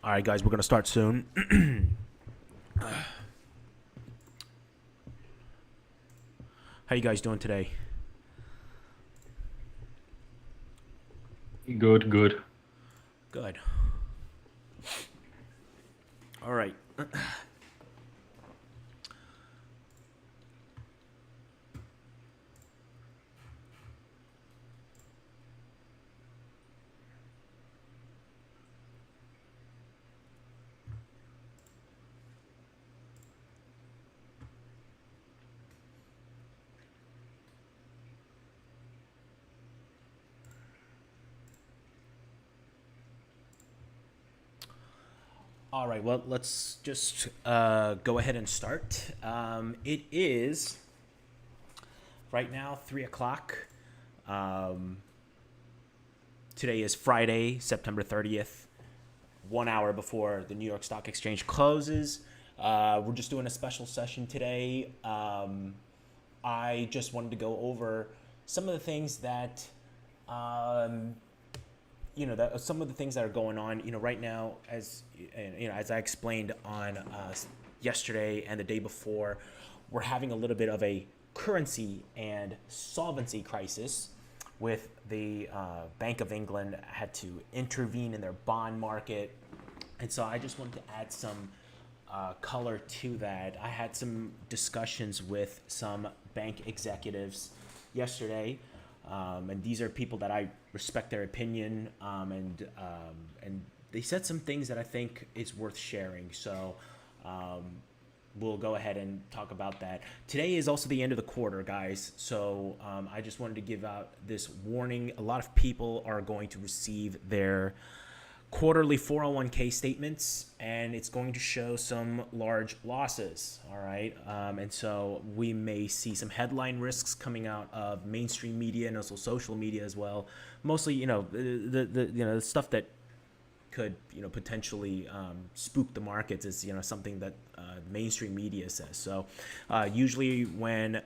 All right, guys, we're going to start soon. How you guys doing today? Good, good. Good. All right. All right, well, let's just go ahead and start. It is right now 3 o'clock. Today is Friday, September 30th, 1 hour before the New York Stock Exchange closes. We're just doing a special session today. I just wanted to go over some of the things that some of the things that are going on, right now, as as I explained on yesterday and the day before, we're having a little bit of a currency and solvency crisis with the Bank of England had to intervene in their bond market. And so I just wanted to add some color to that. I had some discussions with some bank executives yesterday. And these are people that I respect their opinion, and they said some things that I think is worth sharing. So we'll go ahead and talk about that. Today is also the end of the quarter, guys. So I just wanted to give out this warning. A lot of people are going to receive their quarterly 401k statements, and it's going to show some large losses. All right, and so we may see some headline risks coming out of mainstream media and also social media as well. Mostly, the stuff that could potentially spook the markets is something that mainstream media says. So usually when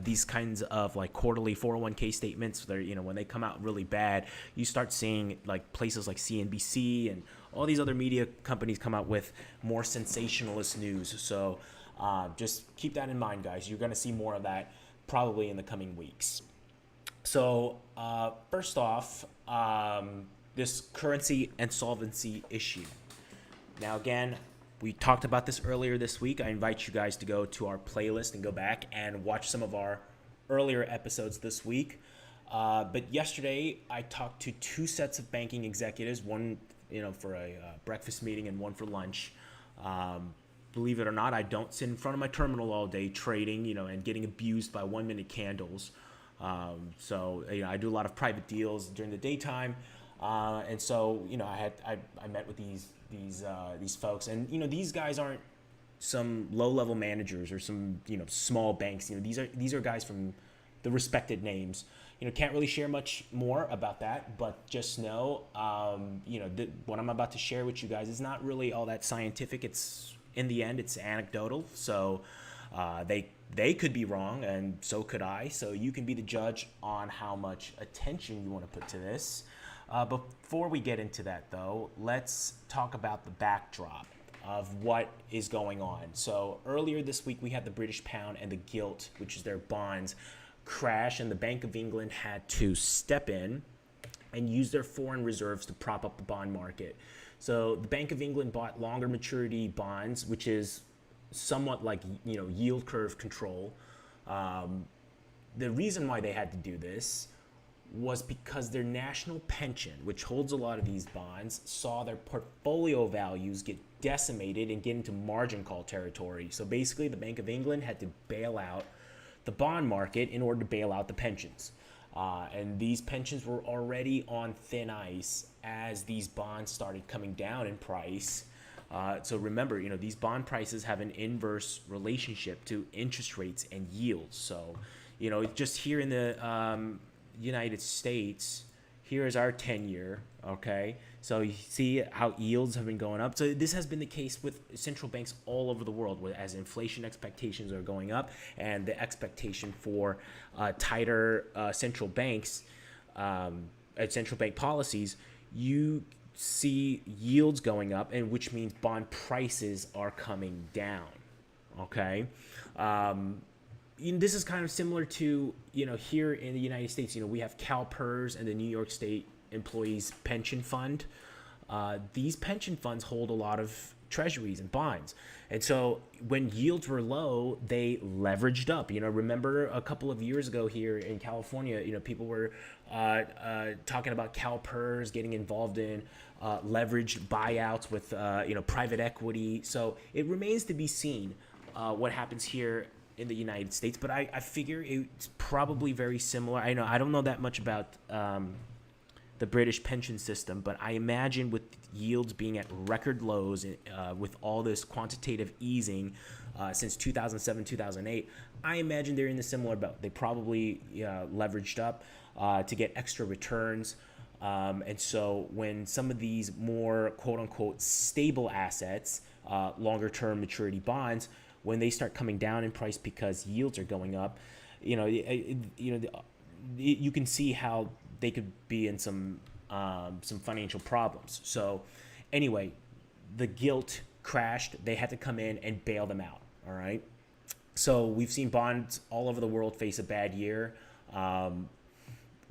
these kinds of like quarterly 401k statements, they're when they come out really bad, you start seeing like places like CNBC and all these other media companies come out with more sensationalist news. So just keep that in mind, guys. You're going to see more of that probably in the coming weeks. So first off, this currency and solvency issue. Now, again, we talked about this earlier this week. I invite you guys to go to our playlist and go back and watch some of our earlier episodes this week. But yesterday, I talked to two sets of banking executives, one for a breakfast meeting and one for lunch. Believe it or not, I don't sit in front of my terminal all day trading, and getting abused by 1-minute candles. So I do a lot of private deals during the daytime. And so, I met with these folks, and these guys aren't some low-level managers or some small banks. These are guys from the respected names. Can't really share much more about that, but just know, what I'm about to share with you guys is not really all that scientific. It's in the end, it's anecdotal. So they could be wrong, and so could I. So you can be the judge on how much attention you want to put to this. Before we get into that, though, let's talk about the backdrop of what is going on. So earlier this week, we had the British pound and the gilt, which is their bonds, crash, and the Bank of England had to step in and use their foreign reserves to prop up the bond market. So the Bank of England bought longer maturity bonds, which is somewhat like yield curve control. The reason why they had to do this was because their national pension, which holds a lot of these bonds, saw their portfolio values get decimated and get into margin call territory. So basically, the Bank of England had to bail out the bond market in order to bail out the pensions. And these pensions were already on thin ice as these bonds started coming down in price. So remember, these bond prices have an inverse relationship to interest rates and yields. So, just here in the United States, here is our 10-year, okay? So you see how yields have been going up. So this has been the case with central banks all over the world, as inflation expectations are going up and the expectation for tighter central banks, central bank policies, you see yields going up, and which means bond prices are coming down. Okay. This is kind of similar to, here in the United States, we have CalPERS and the New York State Employees Pension Fund. These pension funds hold a lot of treasuries and bonds. And so when yields were low, they leveraged up. Remember a couple of years ago here in California, people were talking about CalPERS getting involved in leveraged buyouts with, private equity. So it remains to be seen what happens here in the United States, but I figure it's probably very similar. I don't know that much about the British pension system, but I imagine with yields being at record lows, with all this quantitative easing since 2007, 2008, I imagine they're in the similar boat. They probably leveraged up to get extra returns. And so when some of these more quote unquote stable assets, longer term maturity bonds, when they start coming down in price because yields are going up, you can see how they could be in some financial problems. So anyway, the gilt crashed. They had to come in and bail them out. All right. So we've seen bonds all over the world face a bad year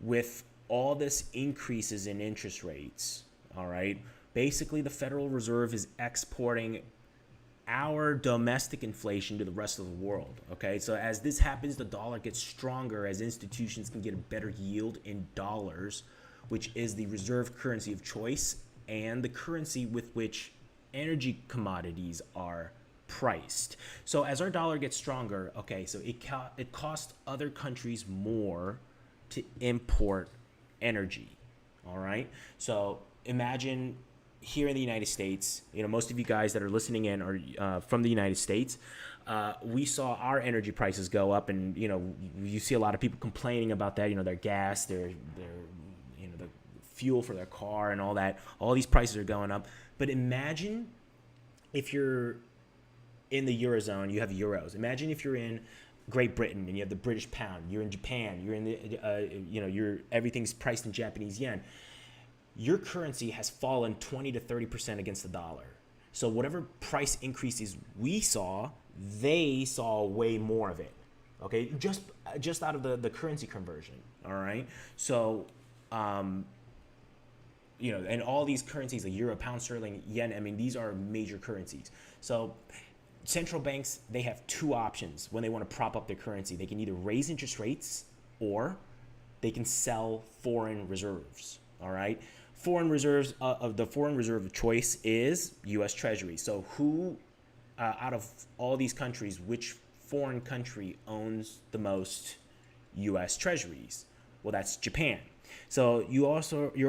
with all this increases in interest rates. All right. Basically, the Federal Reserve is exporting our domestic inflation to the rest of the world. Okay, so as this happens, the dollar gets stronger as institutions can get a better yield in dollars, which is the reserve currency of choice and the currency with which energy commodities are priced. So as our dollar gets stronger, okay, so it costs other countries more to import energy. All right, so imagine here in the United States, most of you guys that are listening in are from the United States. We saw our energy prices go up, and you see a lot of people complaining about that. Their gas, their the fuel for their car, and all that. All these prices are going up. But imagine if you're in the Eurozone, you have euros. Imagine if you're in Great Britain and you have the British pound. You're in Japan. You're in the everything's priced in Japanese yen. Your currency has fallen 20 to 30% against the dollar. So whatever price increases we saw, they saw way more of it. Okay, just out of the currency conversion. All right. So, and all these currencies, like euro, pound sterling, yen. I mean, these are major currencies. So central banks, they have two options when they want to prop up their currency. They can either raise interest rates or they can sell foreign reserves. All right. Foreign reserves the foreign reserve of choice is U.S. Treasury. So who, out of all these countries, which foreign country owns the most U.S. Treasuries? Well, that's Japan. So you're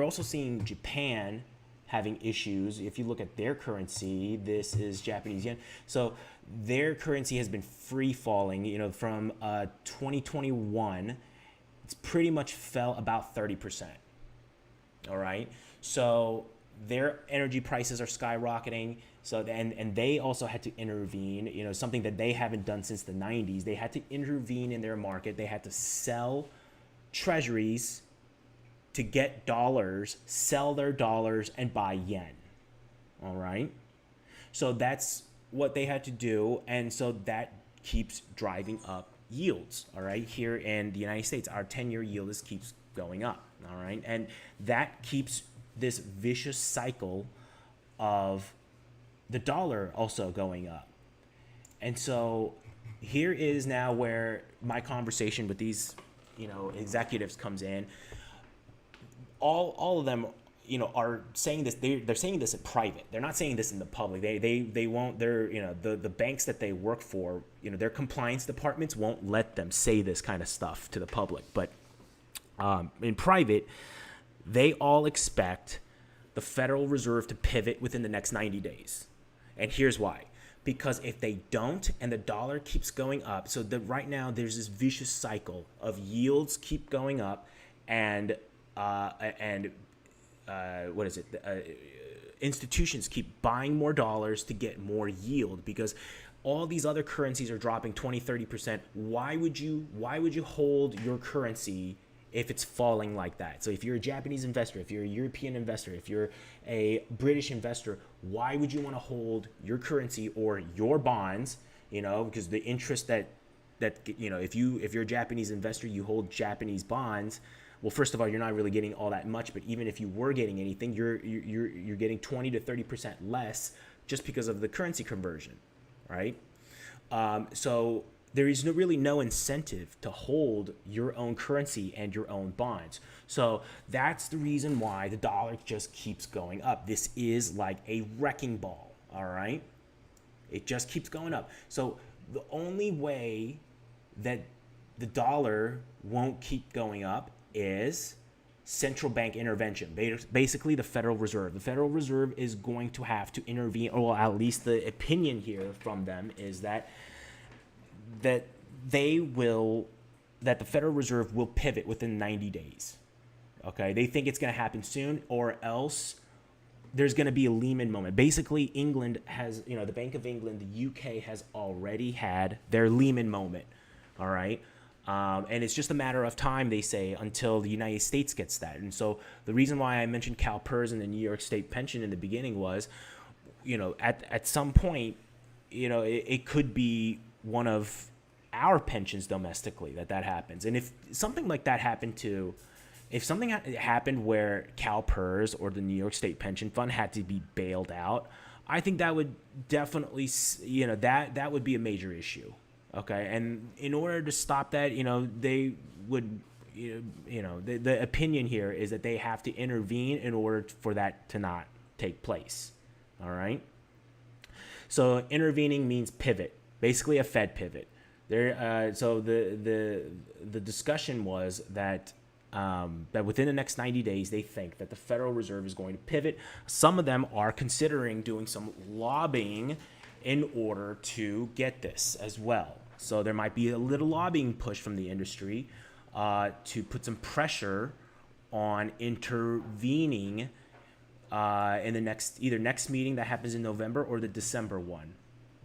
also seeing Japan having issues. If you look at their currency, this is Japanese yen. So their currency has been free falling. From 2021, it's pretty much fell about 30%. All right. So their energy prices are skyrocketing. So and they also had to intervene, something that they haven't done since the 90s. They had to intervene in their market. They had to sell treasuries to get dollars, sell their dollars, and buy yen. All right. So that's what they had to do. And so that keeps driving up yields. All right. Here in the United States, our 10-year yield keeps going up. All right. And that keeps this vicious cycle of the dollar also going up. And so here is now where my conversation with these, executives comes in. All of them, are saying this. They're saying this in private. They're not saying this in the public. They won't. They're the banks that they work for. Their compliance departments won't let them say this kind of stuff to the public. But in private, they all expect the Federal Reserve to pivot within the next 90 days. And here's why. Because if they don't and the dollar keeps going up, so that right now there's this vicious cycle of yields keep going up and institutions keep buying more dollars to get more yield because all these other currencies are dropping 20, 30%. Why would you hold your currency if it's falling like that. So if you're a Japanese investor, if you're a European investor, if you're a British investor, why would you want to hold your currency or your bonds? Because the interest that if you're a Japanese investor, you hold Japanese bonds. Well, first of all, you're not really getting all that much, but even if you were getting anything, you're getting 20 to 30% less just because of the currency conversion, right? So there is really no incentive to hold your own currency and your own bonds. So that's the reason why the dollar just keeps going up. This is like a wrecking ball, all right? It just keeps going up. So the only way that the dollar won't keep going up is central bank intervention. Basically, the Federal Reserve. The Federal Reserve is going to have to intervene, or at least the opinion here from them is that the Federal Reserve will pivot within 90 days. Okay, they think it's going to happen soon, or else there's going to be a Lehman moment. Basically, England has, the Bank of England, the UK has already had their Lehman moment. All right. And it's just a matter of time, they say, until the United States gets that. And so the reason why I mentioned CalPERS and the New York State pension in the beginning was, at some point, it could be one of our pensions domestically that happens. And if something like that happened if something happened where CalPERS or the New York State pension fund had to be bailed out, I think that would definitely, that would be a major issue. Okay, and in order to stop that, they would, the opinion here is that they have to intervene in order for that to not take place. All right. So intervening means pivot, basically a Fed pivot. So the discussion was that that within the next 90 days, they think that the Federal Reserve is going to pivot. Some of them are considering doing some lobbying in order to get this as well. So there might be a little lobbying push from the industry to put some pressure on intervening in the next meeting that happens in November or the December one.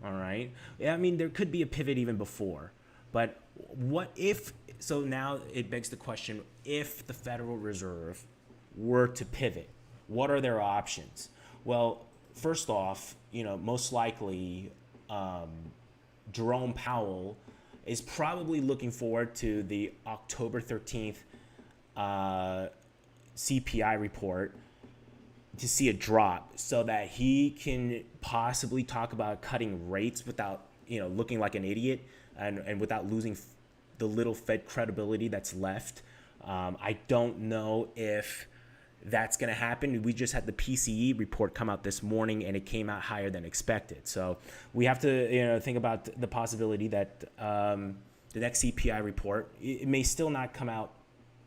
All right. Yeah, I mean, there could be a pivot even before, but what if? So now it begs the question: if the Federal Reserve were to pivot, what are their options? Well, first off, most likely Jerome Powell is probably looking forward to the October 13th CPI report to see a drop so that he can possibly talk about cutting rates without, looking like an idiot and without losing the little Fed credibility that's left. I don't know if that's going to happen. We just had the PCE report come out this morning, and it came out higher than expected. So we have to, think about the possibility that the next CPI report, it may still not come out,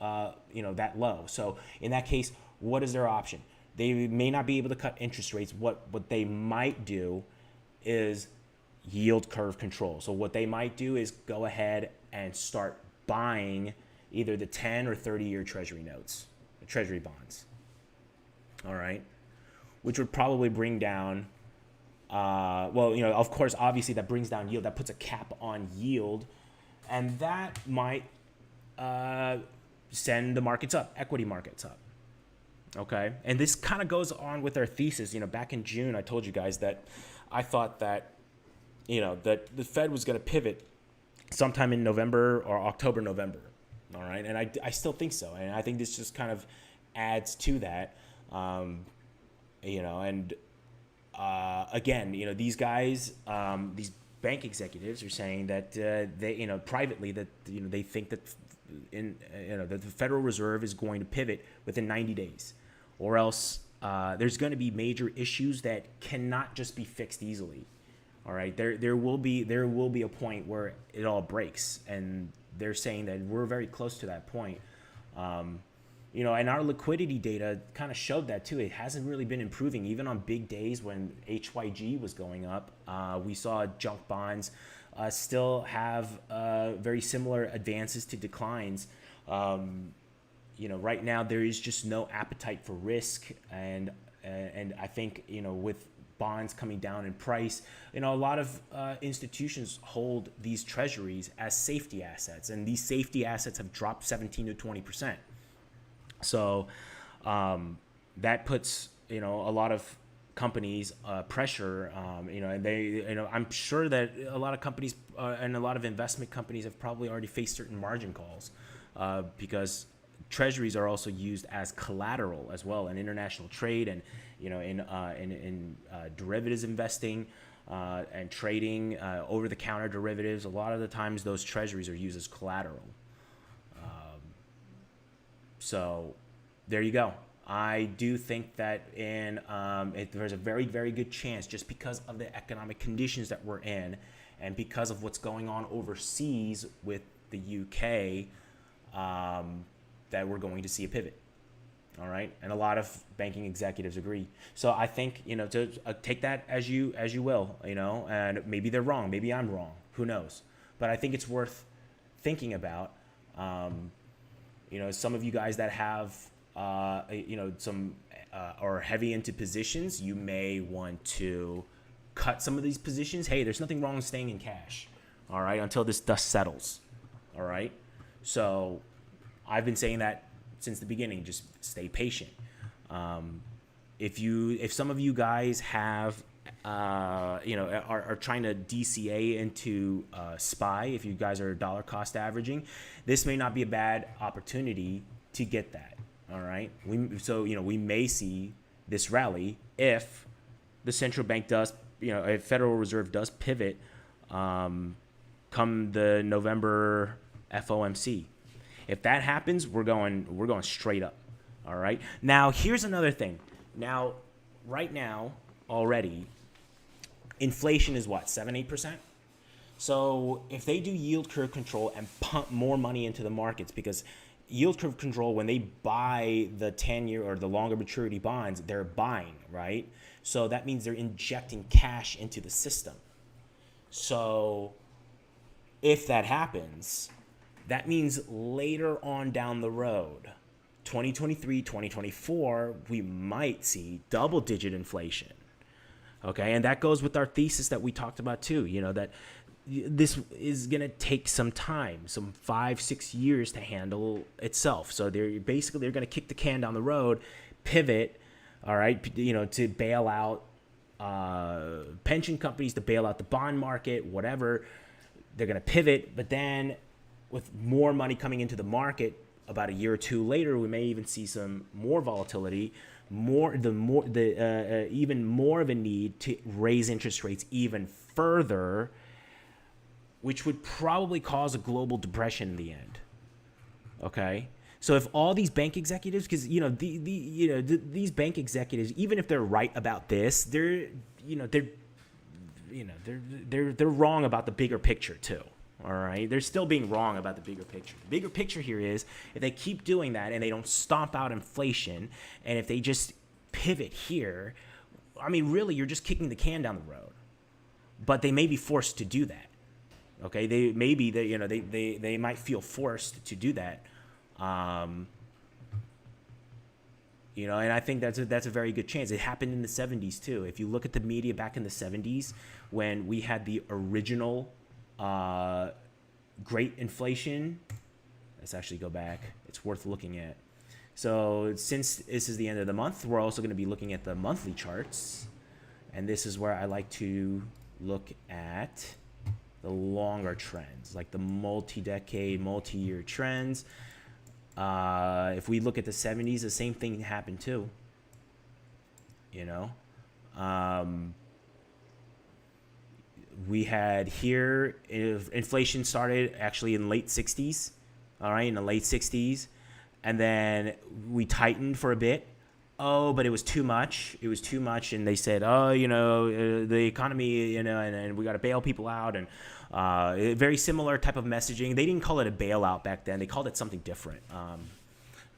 that low. So in that case, what is their option? They may not be able to cut interest rates. What they might do is yield curve control. So what they might do is go ahead and start buying either the 10 or 30-year treasury notes, treasury bonds. All right, which would probably bring down, of course, obviously that brings down yield. That puts a cap on yield, and that might send the markets up, equity markets up. Okay, and this kind of goes on with our thesis. Back in June, I told you guys that I thought that, that the Fed was going to pivot sometime in November or October, November. All right, and I still think so, and I think this just kind of adds to that. Again, these guys, these bank executives are saying that they, privately that they think that that the Federal Reserve is going to pivot within 90 days, or else there's going to be major issues that cannot just be fixed easily. All right, there will be a point where it all breaks, and they're saying that we're very close to that point. And our liquidity data kind of showed that too. It hasn't really been improving. Even on big days when HYG was going up, we saw junk bonds still have very similar advances to declines. Right now there is just no appetite for risk, and I think with bonds coming down in price. A lot of institutions hold these treasuries as safety assets, and these safety assets have dropped 17 to 20%. So that puts a lot of companies pressure. And they I'm sure that a lot of companies and a lot of investment companies have probably already faced certain margin calls because treasuries are also used as collateral as well in international trade and in derivatives investing and trading, over-the-counter derivatives. A lot of the times those treasuries are used as collateral. So there you go. I do think that there's a very, very good chance, just because of the economic conditions that we're in and because of what's going on overseas with the UK, that we're going to see a pivot. All right. And a lot of banking executives agree. So I think, to take that as you will, and maybe they're wrong. Maybe I'm wrong. Who knows? But I think it's worth thinking about. Some of you guys that have, some or heavy into positions, you may want to cut some of these positions. Hey, there's nothing wrong with staying in cash. All right. Until this dust settles. All right. So I've been saying that since the beginning. Just stay patient. If some of you guys have, are trying to DCA into SPY, if you guys are dollar cost averaging, this may not be a bad opportunity to get that. All right. We may see this rally if the central bank does, if Federal Reserve does pivot, come the November FOMC. If that happens, we're going straight up. All right. Now, here's another thing. Now, right now, already, inflation is what, 7-8%? So if they do yield curve control and pump more money into the markets, because yield curve control, when they buy the 10-year or the longer maturity bonds, they're buying, right? So that means they're injecting cash into the system. So if that happens, that means later on down the road, 2023, 2024, we might see double-digit inflation. Okay, and that goes with our thesis that we talked about too, that this is going to take some time, some 5-6 years to handle itself. So they're going to kick the can down the road, pivot, all right, to bail out pension companies, to bail out the bond market, whatever. They're going to pivot, but then with more money coming into the market, about a year or two later, we may even see some more volatility, even more of a need to raise interest rates even further, which would probably cause a global depression in the end. Okay, so if all these bank executives, because these bank executives, even if they're right about this, they're wrong about the bigger picture too. All right, they're still being wrong about the bigger picture. The bigger picture here is if they keep doing that and they don't stomp out inflation, and if they just pivot here, I mean, really, you're just kicking the can down the road. But they may be forced to do that. Okay, they might feel forced to do that. And I think that's a very good chance. It happened in the 70s too. If you look at the media back in the 70s, when we had the original great inflation. Let's actually go back. It's worth looking at. So since this is the end of the month, we're also going to be looking at the monthly charts. And this is where I like to look at the longer trends, like the multi-decade, multi-year trends. If we look at the 70s, the same thing happened too. We had here, inflation started actually in late 60s, all right, in the late 60s. And then we tightened for a bit. Oh, but it was too much. It was too much. And they said, the economy, and we got to bail people out. And very similar type of messaging. They didn't call it a bailout back then. They called it something different.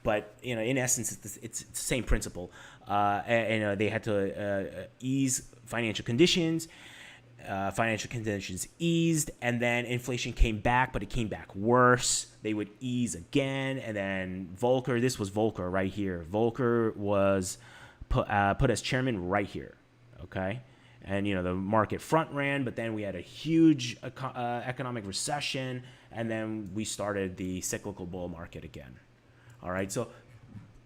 But, in essence, it's the same principle. They had to ease financial conditions. Financial conditions eased, and then inflation came back, but it came back worse. They would ease again, and then this was Volcker right here. Volcker was put as chairman right here. okay? And, the market front ran, but then we had a huge economic recession, and then we started the cyclical bull market again. All right, so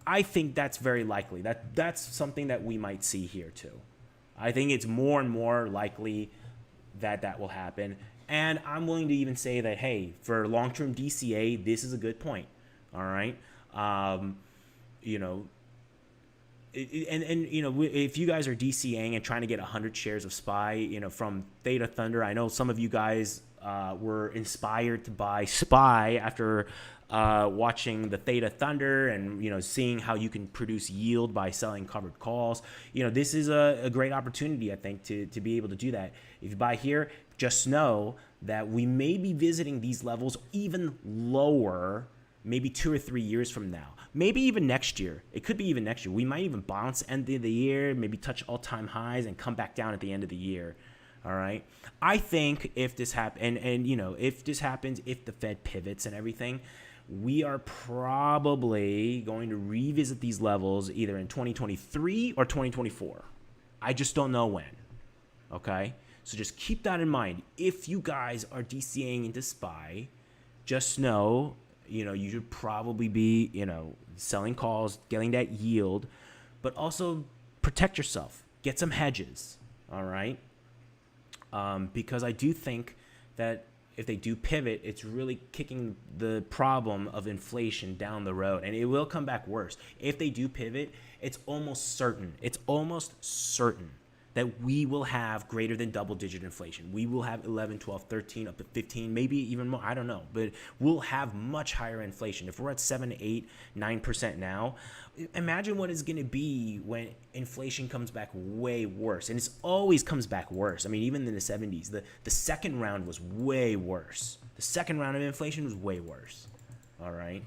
I think that's very likely. That's something that we might see here too. I think it's more and more likely that will happen. And I'm willing to even say that, hey, for long-term DCA, this is a good point. All right. If you guys are DCAing and trying to get 100 shares of SPY, from Theta Thunder, I know some of you guys were inspired to buy SPY after watching the Theta Thunder and, seeing how you can produce yield by selling covered calls. This is a great opportunity, I think, to be able to do that. If you buy here, just know that we may be visiting these levels even lower, maybe 2 or 3 years from now, maybe even next year. It could be even next year. We might even bounce end of the year, maybe touch all-time highs and come back down at the end of the year. All right. I think if this happens, and if this happens, if the Fed pivots and everything, we are probably going to revisit these levels either in 2023 or 2024. I just don't know when. Okay. So just keep that in mind. If you guys are DCAing into SPY, just know, you should probably be, selling calls, getting that yield, but also protect yourself. Get some hedges. All right. Because I do think that if they do pivot, it's really kicking the problem of inflation down the road, and it will come back worse. If they do pivot, it's almost certain. It's almost certain that we will have greater than double-digit inflation. We will have 11, 12, 13, up to 15, maybe even more. I don't know. But we'll have much higher inflation. If we're at 7, 8, 9% now, imagine what it's going to be when inflation comes back way worse. And it always comes back worse. I mean, even in the 70s, the second round was way worse. The second round of inflation was way worse. All right?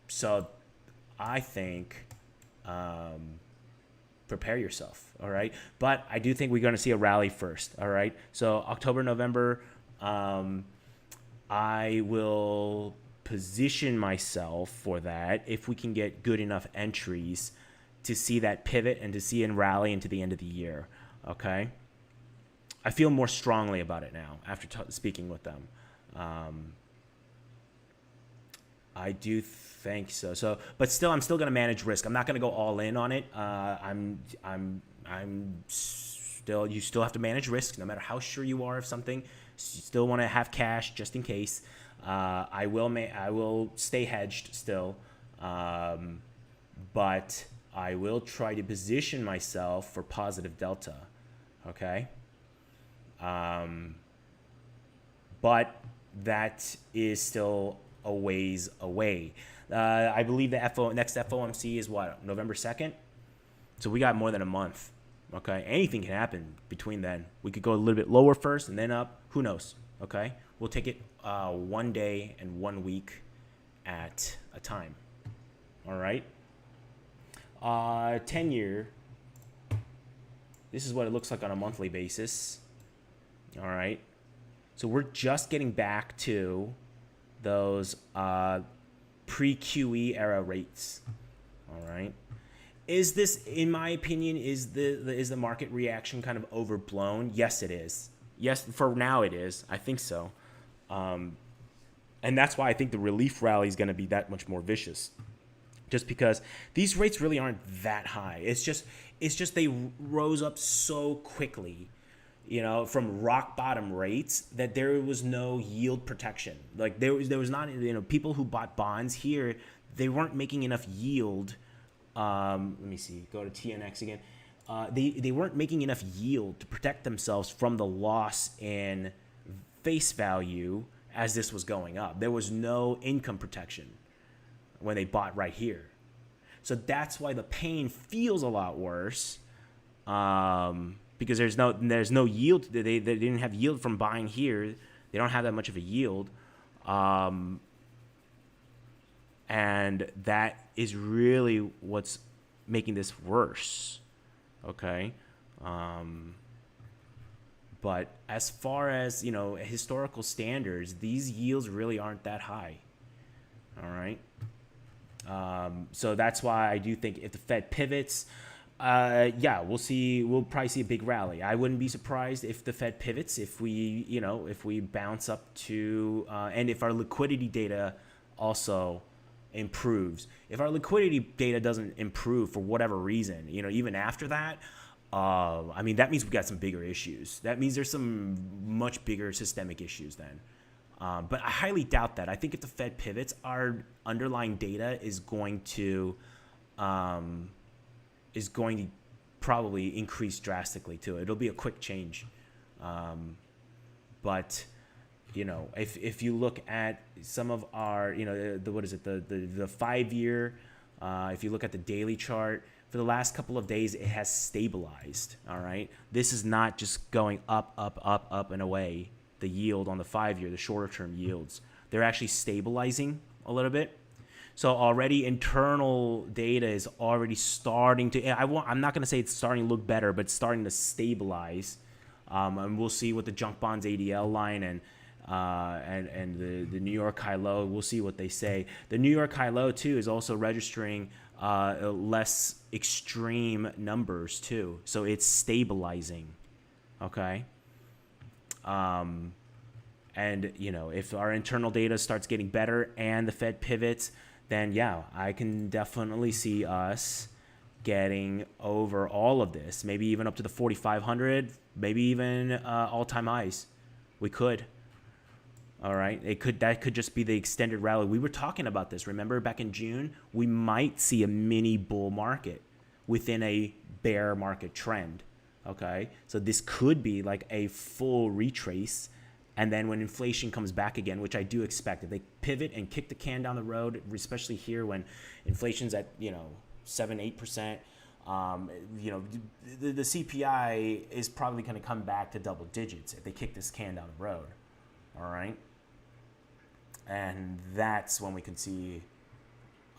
So I think... prepare yourself, all right? But I do think we're going to see a rally first, all right? So October, November, I will position myself for that if we can get good enough entries to see that pivot and to see a rally into the end of the year, okay? I feel more strongly about it now after speaking with them. I do think so. But still, I'm still going to manage risk. I'm not going to go all in on it. You still have to manage risk, no matter how sure you are of something. You still want to have cash just in case. I will stay hedged still, but I will try to position myself for positive delta. Okay. But that is still a ways away. I believe the next FOMC is what, November 2nd? So we got more than a month. Okay, anything can happen between then. We could go a little bit lower first and then up. Who knows? Okay, we'll take it 1 day and 1 week at a time. All right. 10-year. This is what it looks like on a monthly basis. All right. So we're just getting back to those pre-QE era rates. All right. Is this, in my opinion, is the market reaction kind of overblown? Yes, it is. Yes, for now it is. I think so. And that's why I think the relief rally is going to be that much more vicious. Just because these rates really aren't that high. It's just they rose up so quickly, from rock bottom rates that there was no yield protection. Like there was not, people who bought bonds here, they weren't making enough yield. Let me see, go to TNX again. They weren't making enough yield to protect themselves from the loss in face value as this was going up. There was no income protection when they bought right here. So that's why the pain feels a lot worse. Because there's no yield. They didn't have yield from buying here. They don't have that much of a yield. And that is really what's making this worse. Okay. But as far as, historical standards, these yields really aren't that high. All right. So that's why I do think if the Fed pivots, Yeah, we'll see. We'll probably see a big rally. I wouldn't be surprised if the Fed pivots, if we, if we bounce up to, and if our liquidity data also improves. If our liquidity data doesn't improve for whatever reason, even after that, I mean, that means we got some bigger issues. That means there's some much bigger systemic issues then. But I highly doubt that. I think if the Fed pivots, our underlying data is going to probably increase drastically too. It'll be a quick change. But if you look at some of our, the 5-year, if you look at the daily chart, for the last couple of days, it has stabilized. All right. This is not just going up and away. The yield on the 5-year, the shorter term yields, they're actually stabilizing a little bit. So already internal data is already starting to, I'm not going to say it's starting to look better, but it's starting to stabilize. And we'll see what the junk bonds ADL line and the New York high low, we'll see what they say. The New York high low too is also registering less extreme numbers too. So it's stabilizing. Okay. And if our internal data starts getting better and the Fed pivots, then yeah, I can definitely see us getting over all of this, maybe even up to the 4,500, maybe even all-time highs. We could. All right, that could just be the extended rally. We were talking about this. Remember back in June, we might see a mini bull market within a bear market trend. Okay, so this could be like a full retrace. And then when inflation comes back again, which I do expect, if they pivot and kick the can down the road, especially here when inflation's at 7-8%, the CPI is probably going to come back to double digits if they kick this can down the road. All right, and that's when we can see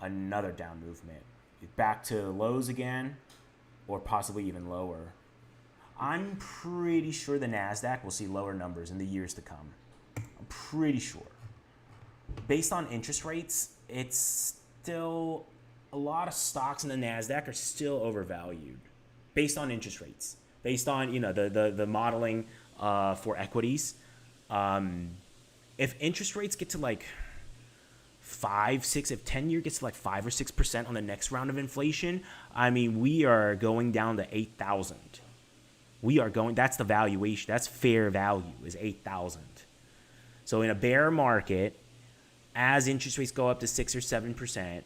another down movement, back to lows again, or possibly even lower. I'm pretty sure the NASDAQ will see lower numbers in the years to come. I'm pretty sure. Based on interest rates, it's still, a lot of stocks in the NASDAQ are still overvalued. Based on interest rates. Based on, the modeling for equities. If interest rates get to like 5, 6, if 10-year gets to like 5 or 6% on the next round of inflation, I mean, we are going down to 8,000. That's the valuation, that's fair value, is 8,000. So in a bear market, as interest rates go up to 6 or 7%,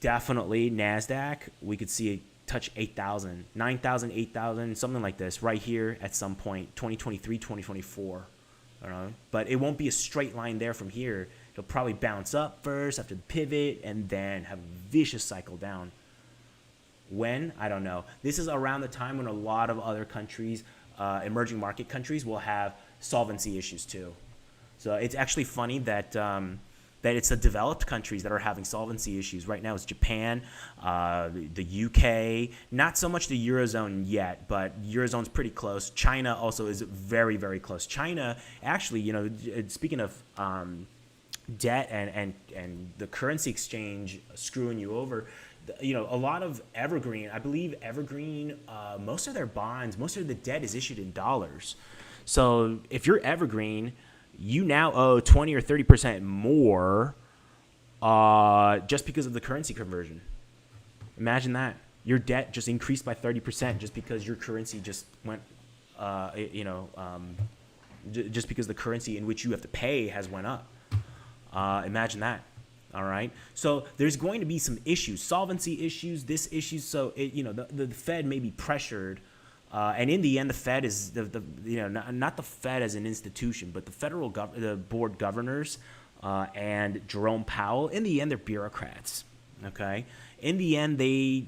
definitely NASDAQ, we could see it touch 8,000, 9,000, 8,000, something like this right here at some point, 2023, 2024. But it won't be a straight line there from here. It'll probably bounce up first after the pivot and then have a vicious cycle down. When? I don't know. This is around the time when a lot of other countries, emerging market countries, will have solvency issues too. So it's actually funny that that it's the developed countries that are having solvency issues. Right now it's Japan, the UK, not so much the Eurozone yet, but Eurozone's pretty close. China also is very, very close. China, actually, speaking of debt and the currency exchange screwing you over, a lot of Evergreen, I believe Evergreen, most of their bonds, most of the debt is issued in dollars. So if you're Evergreen, you now owe 20 or 30% more just because of the currency conversion. Imagine that. Your debt just increased by 30% just because your currency just went, just because the currency in which you have to pay has went up. Imagine that. All right. So there's going to be some issues, solvency issues, this issue. So the Fed may be pressured, and in the end, the Fed is not the Fed as an institution, but the the board governors and Jerome Powell. In the end, they're bureaucrats. Okay. In the end, they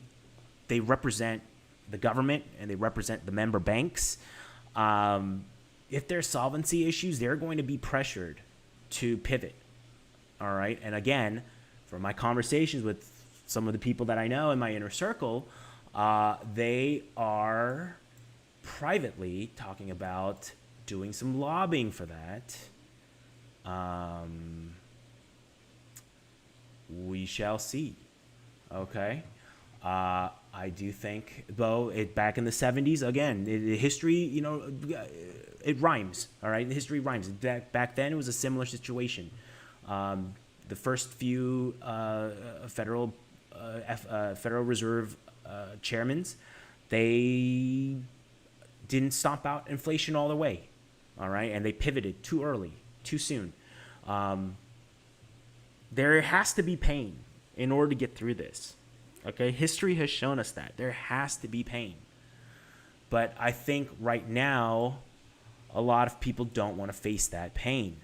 represent the government and they represent the member banks. If there's solvency issues, they're going to be pressured to pivot. All right. And again, from my conversations with some of the people that I know in my inner circle, they are privately talking about doing some lobbying for that. We shall see. Okay. I do think, though, back in the 70s, again, history, it rhymes, all right? History rhymes. Back then, it was a similar situation. The first few Federal Reserve chairmans, they didn't stomp out inflation all the way, all right? And they pivoted too early, too soon. There has to be pain in order to get through this, okay? History has shown us that. There has to be pain. But I think right now, a lot of people don't want to face that pain.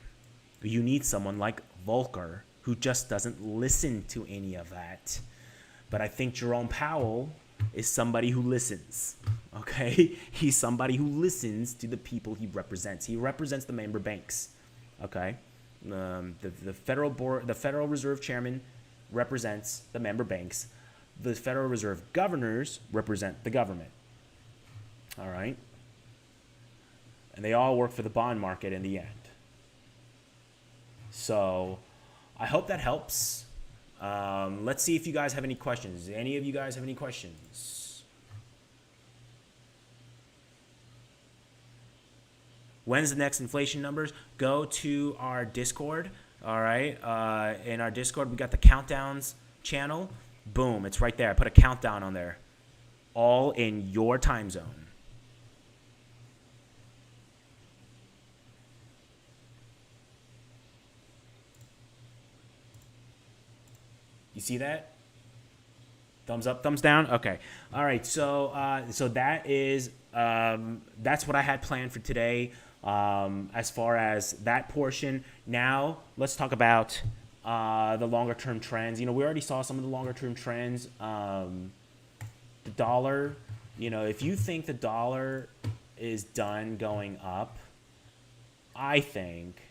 You need someone like Volcker who just doesn't listen to any of that. But I think Jerome Powell is somebody who listens, okay? He's somebody who listens to the people he represents. He represents the member banks, okay? The Federal Reserve Chairman represents the member banks. The Federal Reserve governors represent the government, all right? And they all work for the bond market in the end. So I hope that helps. Let's see if you guys have any questions. Any of you guys have any questions? When's the next inflation numbers? Go to our Discord, all right? In our Discord, we got the countdowns channel. Boom, it's right there. I put a countdown on there. All in your time zone. You see that? Thumbs up, thumbs down. Okay. All right. So that is that's what I had planned for today. As far as that portion. Now let's talk about the longer term trends. We already saw some of the longer term trends. The dollar. If you think the dollar is done going up, I think.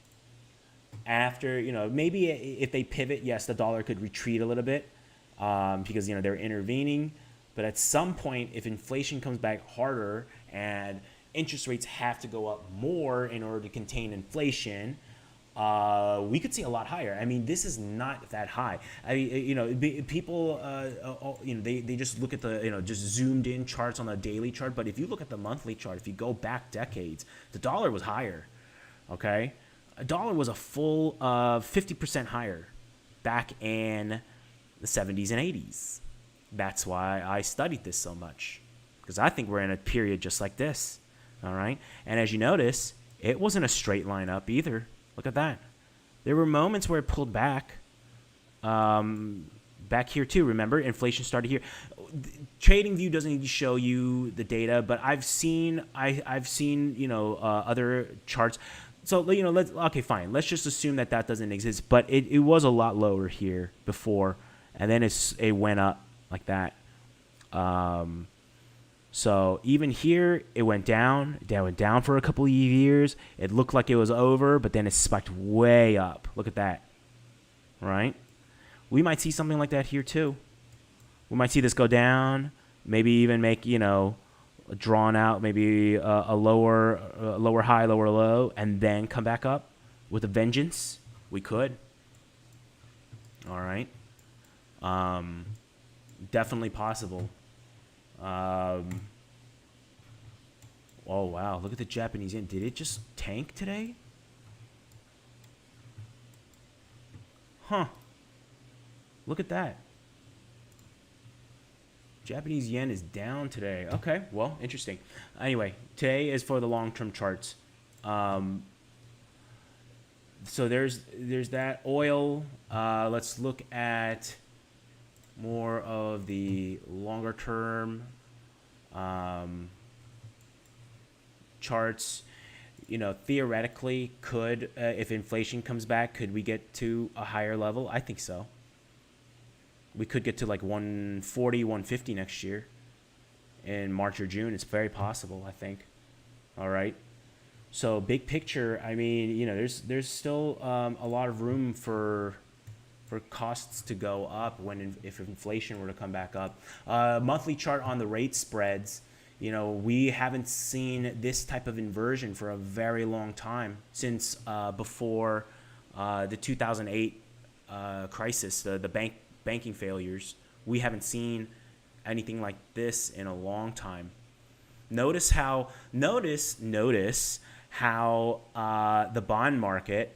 After, maybe if they pivot, yes, the dollar could retreat a little bit because, they're intervening. But at some point, if inflation comes back harder and interest rates have to go up more in order to contain inflation, we could see a lot higher. I mean, this is not that high. People, they just look at the, just zoomed in charts on the daily chart. But if you look at the monthly chart, if you go back decades, the dollar was higher, okay? A dollar was a full 50% higher back in the 70s and 80s. That's why I studied this so much, because I think we're in a period just like this, all right? And as you notice, it wasn't a straight line up either. Look at that. There were moments where it pulled back. Back here too, remember? Inflation started here. TradingView doesn't need to show you the data, but I've seen other charts. So, okay, fine. Let's just assume that doesn't exist. But it was a lot lower here before, and then it went up like that. So even here, it went down. It went down for a couple of years. It looked like it was over, but then it spiked way up. Look at that, right? We might see something like that here too. We might see this go down, maybe even make, drawn out, maybe a lower high, lower low, and then come back up with a vengeance. We could. All right. Definitely possible. Oh wow, look at the Japanese yen. Did it just tank today? Huh. Look at that. Japanese yen is down today. Okay, well, interesting. Anyway, today is for the long-term charts. So there's that oil. Let's look at more of the longer-term charts. Theoretically, could if inflation comes back, could we get to a higher level? I think so. We could get to like 140, 150 next year in March or June. It's very possible, I think. All right. So big picture, I mean, there's still a lot of room for costs to go up if inflation were to come back up. Monthly chart on the rate spreads. We haven't seen this type of inversion for a very long time, since before the 2008 crisis, the banking failures. We haven't seen anything like this in a long time. Notice how the bond market,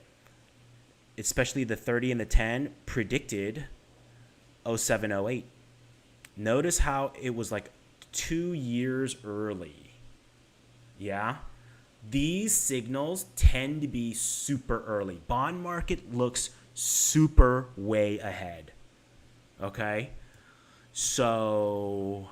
especially the 30 and the 10, predicted 07, 08. Notice how it was like 2 years early. Yeah? These signals tend to be super early. Bond market looks super way ahead. Okay? So,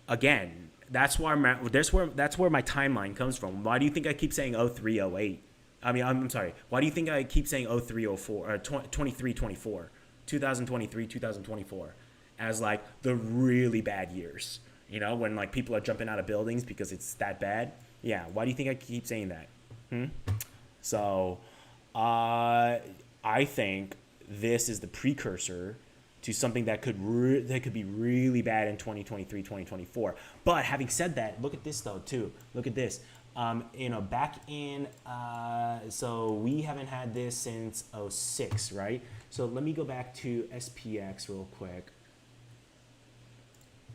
again, that's where my timeline comes from. Why do you think I keep saying 03, 08? I mean, I'm sorry. Why do you think I keep saying 03, 04, or 23, 24, 2023, 2024 as like the really bad years? You know, when like people are jumping out of buildings because it's that bad. Yeah. Why do you think I keep saying that? So, I think this is the precursor to something that could be really bad in 2023, 2024. But having said that, look at this though too. Look at this. Back in, so we haven't had this since 06, right? So let me go back to SPX real quick.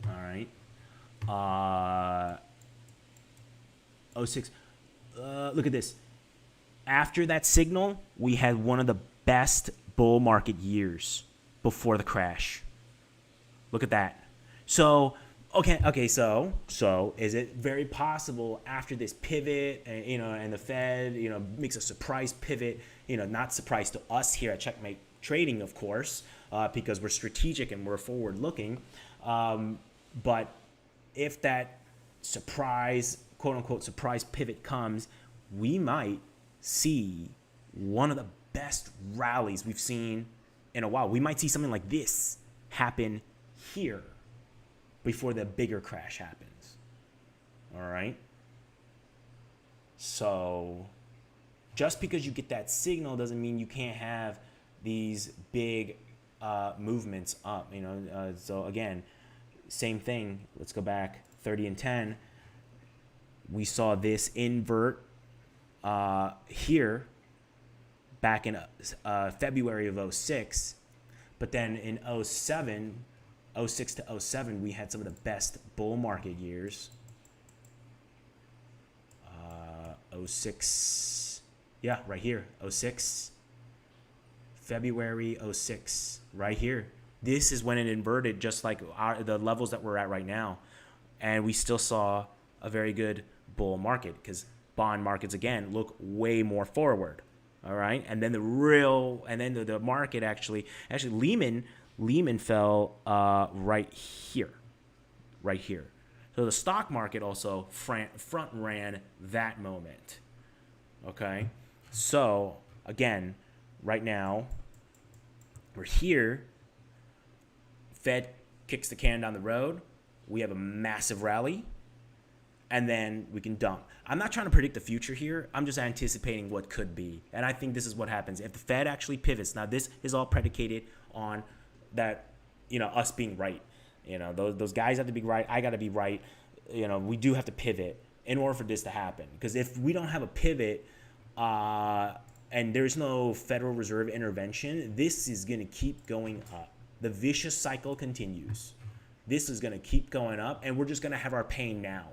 All right. 06. Look at this. After that signal, we had one of the best bull market years before the crash. Look at that. So, okay. So is it very possible after this pivot, and the Fed, makes a surprise pivot, not surprise to us here at Checkmate Trading, of course, because we're strategic and we're forward looking. But if that surprise, quote unquote, surprise pivot comes, we might see one of the best rallies we've seen in a while. We might see something like this happen here before the bigger crash happens. All right. So just because you get that signal doesn't mean you can't have these big movements up. So again, same thing. Let's go back 30 and 10. We saw this invert here back in February of 06. But then in 07, 06 to 07, we had some of the best bull market years. 06, yeah, right here, 06. February 06, right here. This is when it inverted, just like the levels that we're at right now. And we still saw a very good bull market because bond markets, again, look way more forward. All right. And then the market actually Lehman fell right here. So the stock market also front ran that moment. Okay. So again, right now we're here. Fed kicks the can down the road. We have a massive rally. And then we can dump. I'm not trying to predict the future here. I'm just anticipating what could be. And I think this is what happens. If the Fed actually pivots, now this is all predicated on that, us being right. Those guys have to be right. I got to be right. We do have to pivot in order for this to happen. Because if we don't have a pivot and there's no Federal Reserve intervention, this is going to keep going up. The vicious cycle continues. This is going to keep going up, and we're just going to have our pain now.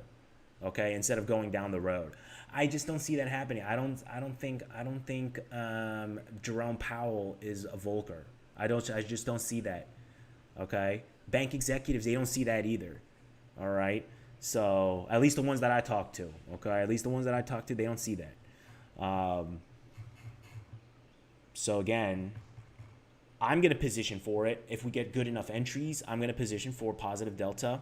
Okay, instead of going down the road, I just don't see that happening. I don't think Jerome Powell is a Volcker. I just don't see that. Okay, bank executives, they don't see that either. All right, so at least the ones that I talk to. Okay, they don't see that. So again, I'm gonna position for it. If we get good enough entries, I'm gonna position for positive delta.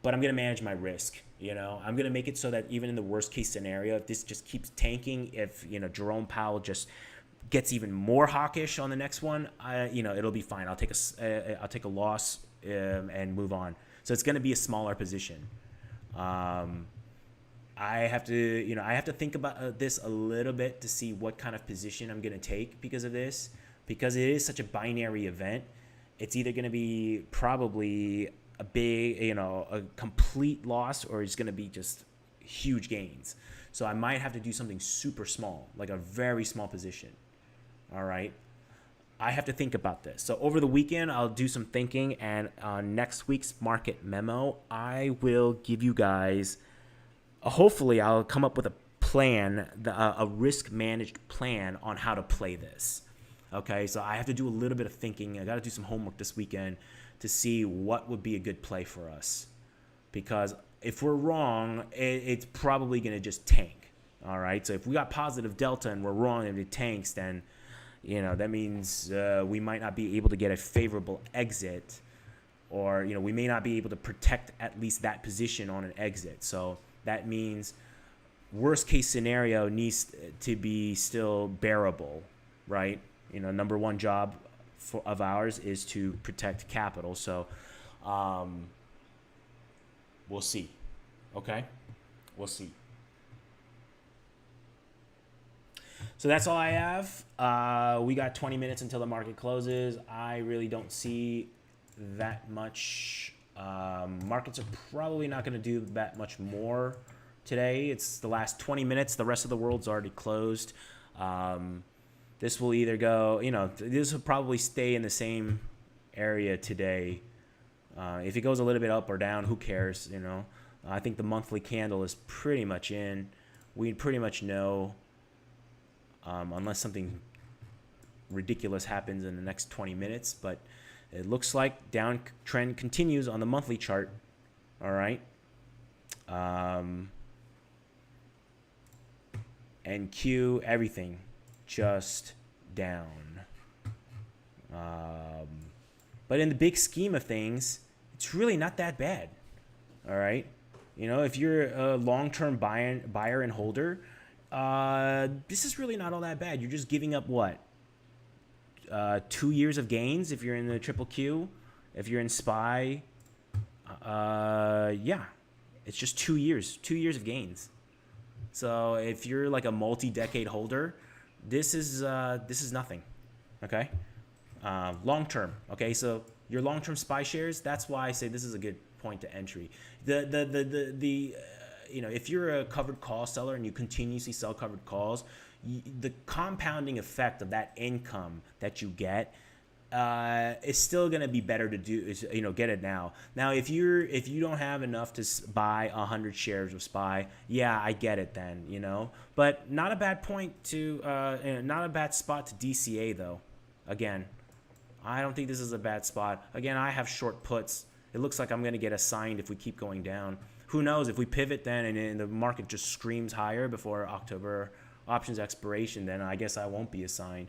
But I'm going to manage my risk. I'm going to make it so that even in the worst case scenario, if this just keeps tanking, if, Jerome Powell just gets even more hawkish on the next one, it'll be fine. I'll take a loss and move on. So it's going to be a smaller position. I have to think about this a little bit to see what kind of position I'm going to take because of this, because it is such a binary event. It's either going to be probably a big, a complete loss, or it's going to be just huge gains. So I might have to do something super small, like a very small position. All right. I have to think about this. So over the weekend, I'll do some thinking, and on next week's market memo, I will give you guys, hopefully I'll come up with a plan, a risk managed plan on how to play this. Okay, so I have to do a little bit of thinking. I got to do some homework this weekend to see what would be a good play for us. Because if we're wrong, it's probably going to just tank. All right, so if we got positive delta and we're wrong and it tanks, then that means we might not be able to get a favorable exit, or we may not be able to protect at least that position on an exit. So that means worst case scenario needs to be still bearable, right? Number one job of ours is to protect capital. So we'll see. Okay, we'll see. So that's all I have. We got 20 minutes until the market closes. I really don't see that much. Markets are probably not going to do that much more today. It's the last 20 minutes. The rest of the world's already closed. This will either go, this will probably stay in the same area today. If it goes a little bit up or down, who cares, I think the monthly candle is pretty much in. We pretty much know. Unless something ridiculous happens in the next 20 minutes. But it looks like downtrend continues on the monthly chart. All right. NQ, everything just down. But in the big scheme of things, it's really not that bad. All right. If you're a long-term buyer and holder, this is really not all that bad. You're just giving up what? 2 years of gains if you're in the triple Q. If you're in SPY, yeah, it's just 2 years. 2 years of gains. So if you're like a multi-decade holder, this is nothing. Okay, long term. Okay, so your long-term SPY shares. That's why I say this is a good point to entry. If you're a covered call seller and you continuously sell covered calls, the compounding effect of that income that you get is still going to be better to do. Get it now. Now, if you don't have enough to buy 100 shares of SPY, yeah, I get it then. But not a bad point to, not a bad spot to DCA though. Again, I don't think this is a bad spot. Again, I have short puts. It looks like I'm going to get assigned if we keep going down. Who knows, if we pivot then and the market just screams higher before October options expiration, then I guess I won't be assigned.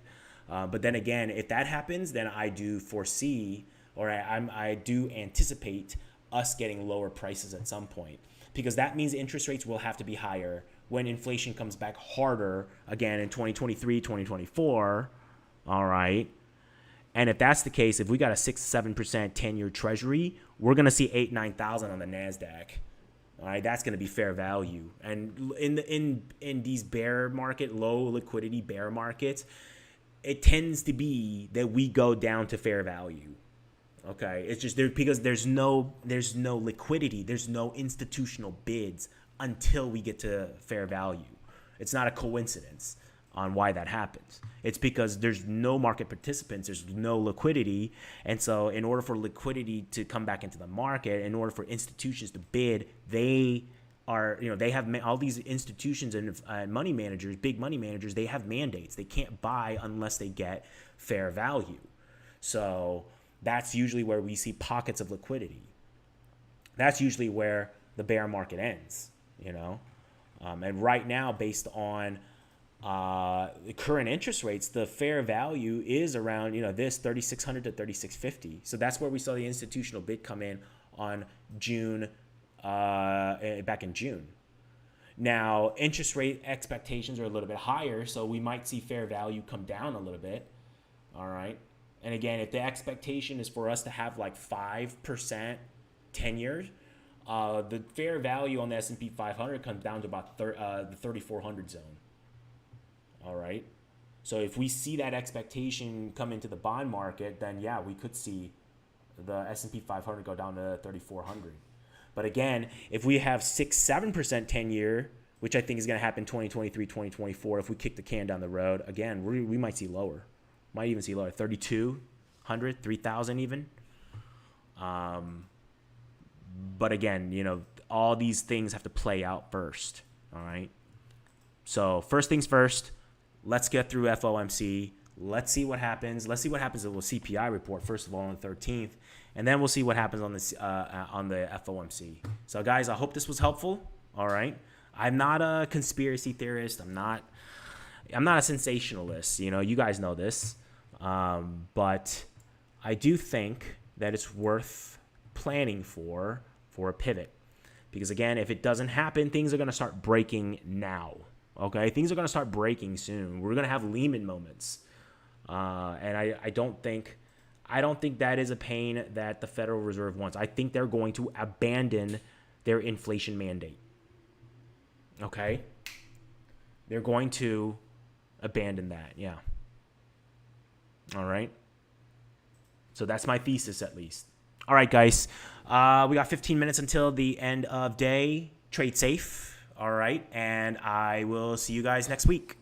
But then again, if that happens, then I do foresee, or I do anticipate us getting lower prices at some point, because that means interest rates will have to be higher when inflation comes back harder again in 2023, 2024. All right. And if that's the case, if we got a 6-7% 10-year treasury, we're going to see 8,000-9,000 on the NASDAQ. All right, that's going to be fair value. And in these bear market, low liquidity bear markets, it tends to be that we go down to fair value. Okay, it's just because there's no liquidity, there's no institutional bids until we get to fair value. It's not a coincidence on why that happens. It's because there's no market participants, there's no liquidity, and so in order for liquidity to come back into the market, in order for institutions to bid, they have all these institutions and money managers, big money managers, they have mandates. They can't buy unless they get fair value. So that's usually where we see pockets of liquidity. That's usually where the bear market ends, and right now, based on the current interest rates, the fair value is around, this 3,600 to 3,650. So that's where we saw the institutional bid come in on June, back in June. Now, interest rate expectations are a little bit higher, so we might see fair value come down a little bit. All right. And again, if the expectation is for us to have like 5% 10 years, the fair value on the S&P 500 comes down to about the 3,400 zone. All right. So if we see that expectation come into the bond market, then yeah, we could see the S&P 500 go down to 3,400. But again, if we have 6-7% 10-year, which I think is going to happen 2023, 2024, if we kick the can down the road, again, we might see lower. Might even see lower, 3,200, 3,000 even. But again, you know, all these things have to play out first. All right. So first things first, let's get through FOMC. Let's see what happens. Let's see what happens with the CPI report, first of all, on the 13th. And then we'll see what happens on the FOMC. So, guys, I hope this was helpful. All right. I'm not a conspiracy theorist. I'm not a sensationalist. You know, you guys know this. But I do think that it's worth planning for a pivot. Because, again, if it doesn't happen, things are going to start breaking now. Okay? Things are going to start breaking soon. We're going to have Lehman moments. And I don't think that is a pain that the Federal Reserve wants. I think they're going to abandon their inflation mandate. Okay? They're going to abandon that. Yeah. All right. So that's my thesis, at least. All right, guys. We got 15 minutes until the end of day. Trade safe. All right. And I will see you guys next week.